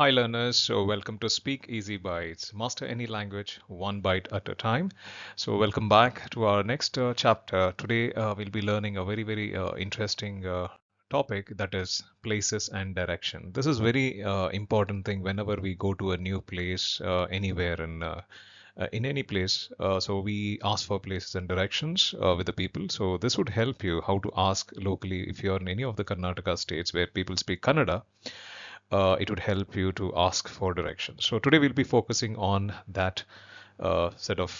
Hi learners, so welcome to Speak Easy Bytes. Master any language one bite at a time. So welcome back to our next chapter. Today we'll be learning a very interesting topic, that is places and direction. This is very important thing whenever we go to a new place anywhere in any place. So we ask for places and directions with the people. So this would help you how to ask locally if you're in any of the Karnataka states where people speak Kannada. It would help you to ask for directions. So today we'll be focusing on that set of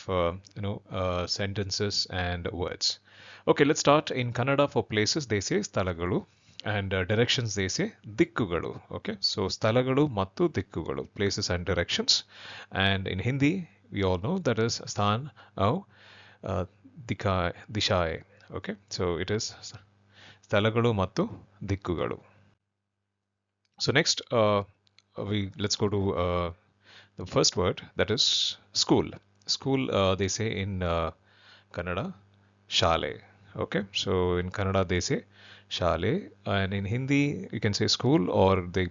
sentences and words. Okay, let's start. In Kannada, for places they say ಸ್ಥಳಗಳು, and directions they say ದಿಕ್ಕುಗಳು. Okay, so ಸ್ಥಳಗಳು ಮತ್ತು ದಿಕ್ಕುಗಳು, places and directions. And in Hindi we all know that is ಸ್ಥಾನ್ au ದಿಶಾಯ್. Okay, so it is ಸ್ಥಳಗಳು ಮತ್ತು ದಿಕ್ಕುಗಳು. So next, let's go to the first word, that is school. School, they say in Kannada, shale. Okay, so in Kannada they say shale, and in Hindi you can say school or they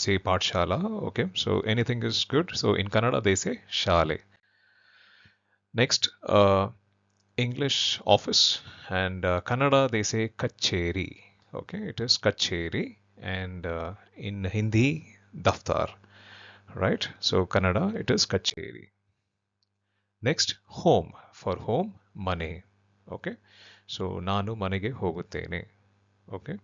say pathshala. Okay, so anything is good. So in Kannada they say shale. Next, English office, and Kannada they say kacheri. Okay, it is kacheri, and in Hindi daftar, right? So Kannada it is kacheri. Next, home. For home, mane. Okay, so ನಾನು ಮನೆಗೆ ಹೋಗುತ್ತೇನೆ. Okay,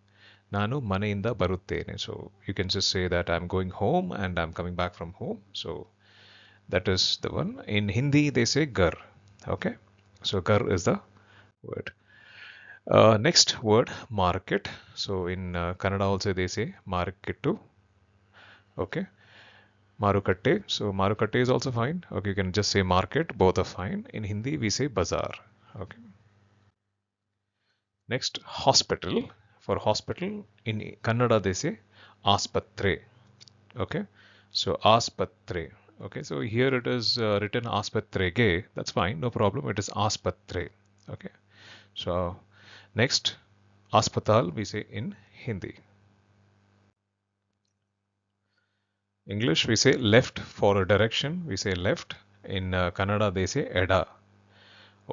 ನಾನು ಮನೆಯಿಂದ ಬರುತ್ತೇನೆ. So you can just say that I'm going home and I'm coming back from home. So that is the one. In Hindi they say ghar. Okay, so ghar is the word. Next word, market. So in Kannada also they say marketu. Okay, marukatte. So marukatte is also fine. Okay, you can just say market. Both are fine. In Hindi we say bazaar. Okay. Next, hospital. For hospital in Kannada they say aspatre. Okay, so aspatre. Okay, so here it is written aspatrege. That's fine, no problem. It is aspatre. Okay, so next, aspatal we say in Hindi. English we say left. For a direction we say left. In Kannada they say eda.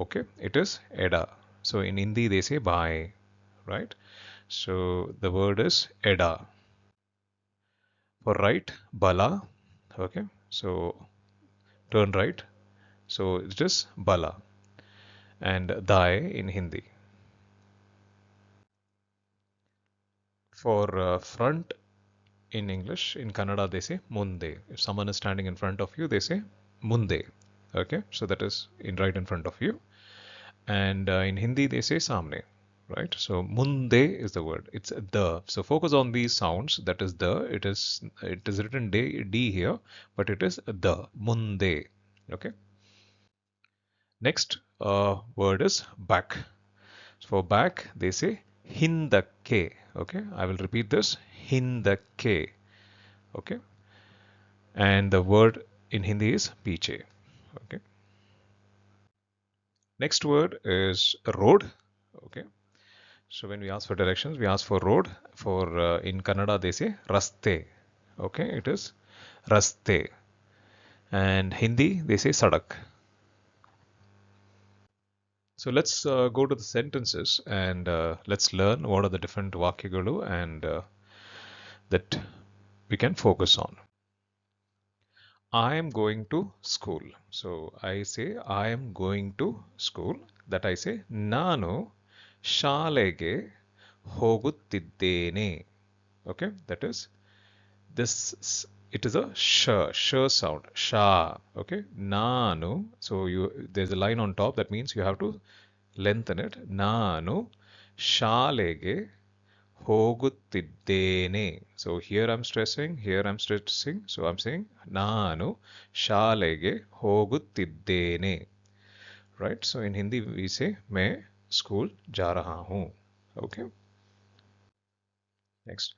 Okay, it is eda. So in Hindi they say bye, right? So the word is eda. For right, bala. Okay, so turn right. So it is bala. And dai in Hindi. For front in English, in Kannada they say munde. If someone is standing in front of you, they say munde. Okay, so that is in right in front of you. And in Hindi they say samne, right? So munde is the word. It's the. So focus on these sounds. That is the. It is written d here, but it is the, munde. Okay. Next word is back. So for back they say hindakke. Okay, I will repeat this, hindakke. Okay, and the word in Hindi is piche. Okay. Next word is road. Okay, so when we ask for directions, we ask for road. For in Kannada they say raste. Okay, it is raste. And Hindi they say sadak. So let's go to the sentences, and let's learn what are the different vakyagalu and that we can focus on. I am going to school. So I say I am going to school. That I say ನಾನು ಶಾಲೆಗೆ ಹೋಗುತ್ತಿದ್ದೇನೆ. Okay, that is this. It is a sh sound. Sha. Okay, ನಾನು. So there's a line on top. That means you have to lengthen it. ನಾನು ಶಾಲೆಗೆ ಹೋಗುತ್ತಿದ್ದೇನೆ. So here I'm stressing, here I'm stressing. So I'm saying ನಾನು ಶಾಲೆಗೆ ಹೋಗುತ್ತಿದ್ದೇನೆ. Right? So in Hindi we say मैं school जा रहा हूँ. Okay. Next,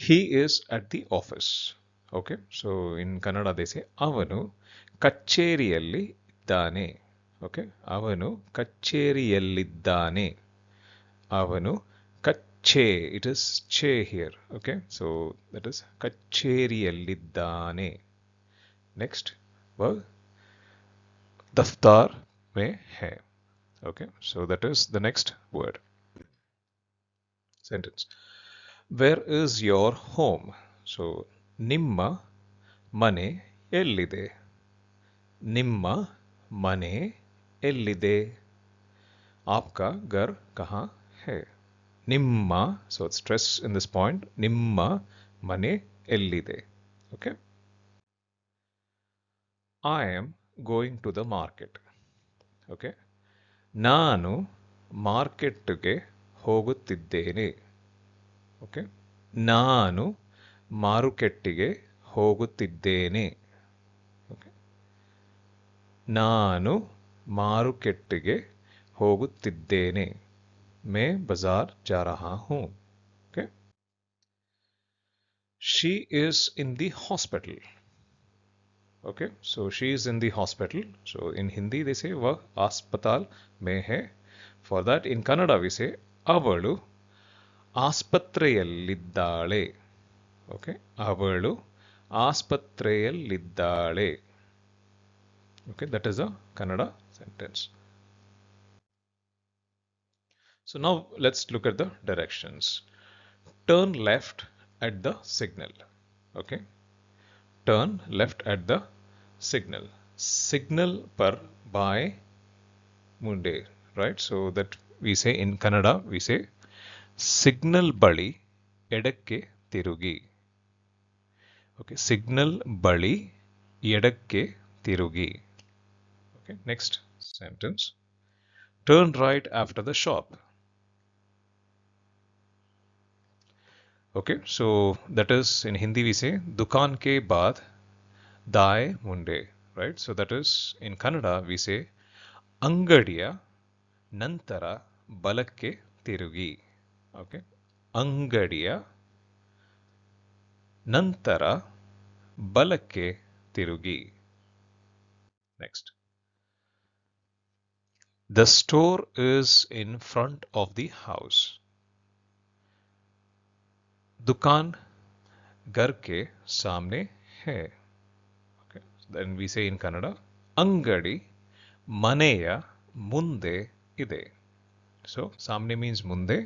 he is at the office. Okay. So in Kannada they say ಅವನು ಕಚೇರಿಯಲ್ಲಿ ಇದ್ದಾನೆ. Okay. ಅವನು ಕಚೇರಿಯಲ್ಲಿದ್ದಾನೆ. ಅವನು che, it is che here. Okay, so that is kaccheriyalliddane. Next verb, daftar mein hai. Okay, so that is the next word. Sentence. Where is your home? So nimma mane ellide. Nimma mane ellide. Aapka ghar kahan hai? Nimma, so stress in this point. Nimma mane ellide. Okay. I am going to the market. Okay. ನಾನು ಮಾರ್ಕೆಟ್ಗೆ ಹೋಗುತ್ತಿದ್ದೇನೆ. Okay, ನಾನು ಮಾರುಕಟ್ಟೆಗೆ ಹೋಗುತ್ತಿದ್ದೇನೆ. Okay, ನಾನು ಮಾರುಕಟ್ಟೆಗೆ ಹೋಗುತ್ತಿದ್ದೇನೆ. मैं बाजार जा रहा हूँ. Okay. She is in the hospital. Okay, so she is in the hospital. So in Hindi they say वह अस्पताल में है. For that in Kannada we say ಅವಳು ಆಸ್ಪತ್ರೆಯಲ್ಲಿದ್ದಾಳೆ. Okay, ಅವಳು ಆಸ್ಪತ್ರೆಯಲ್ಲಿದ್ದಾಳೆ. Okay, that is a Kannada sentence. So now let's look at the directions. Turn left at the signal. Okay, turn left at the signal. Signal par by munde, right? So that we say in Kannada we say signal bali edakke tirugi. Okay, signal bali edakke tirugi. Okay, next sentence. Turn right after the shop. Okay, so that is in Hindi we say dukan ke baad daye munde, right? So that is in Kannada we say angadiya nantara balakke tirugi. Okay, angadiya nantara balakke tirugi. Next. The store is in front of the house. दुकान घर के सामने है. Okay. Then we say in Kannada, Angadi मनेಯ ಮುಂದೆ ಇದೆ. So सामने means ಮುಂದೆ,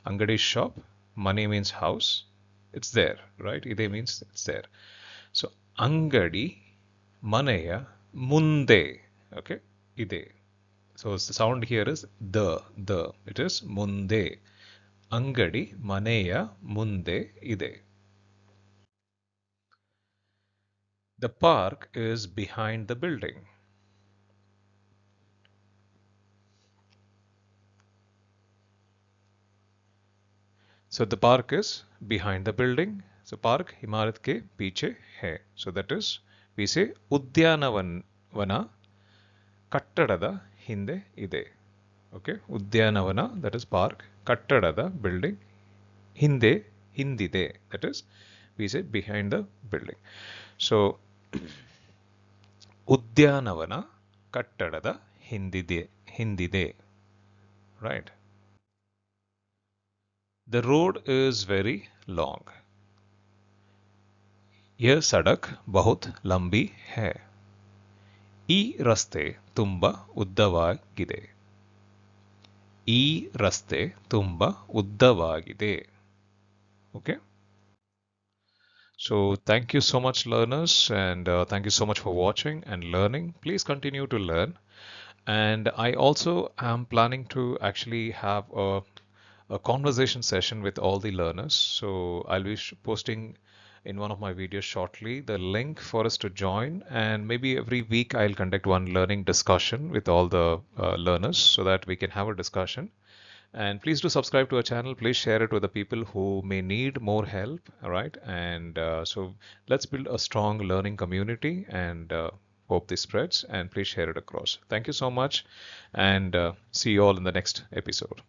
Angadi shop, मने means house, it's there, right? ide means it's there. So Angadi ಮನೆಯ ಮುಂದೆ, okay, ide. So the sound here is the, it is ಮುಂದೆ. ಅಂಗಡಿ ಮನೆಯ ಮುಂದೆ ಇದೆ. The park is behind the building. So the park is behind the building. So park इमारत के पीछे है. So that is we say ಉದ್ಯಾನವನ ಕಟ್ಟಡದ ಹಿಂದೆ ಇದೆ. Okay, ಉದ್ಯಾನವನ, that is park, ಕಟ್ಟಡದ building, ಹಿಂದೆ ಹಿಂದಿದೆ, that is we say behind the building. So ಉದ್ಯಾನವನ ಕಟ್ಟಡದ ಹಿಂದಿದೆ, right? The road is very long. यह सड़क बहुत लंबी है. ಈ ರಸ್ತೆ ತುಂಬ ಉದ್ದವಾಗಿದೆ. ಈ ರಸ್ತೆ ತುಂಬ ಉದ್ದವಾಗಿದೆ. Okay. So thank you so much, learners, and thank you so much for watching and learning. Please continue to learn. And I also am planning to actually have a conversation session with all the learners. So I'll be posting in one of my videos shortly the link for us to join, and maybe every week I'll conduct one learning discussion with all the learners so that we can have a discussion. And please do subscribe to our channel. Please share it with the people who may need more help. All right, and so let's build a strong learning community, and hope this spreads, and please share it across. Thank you so much, and see you all in the next episode.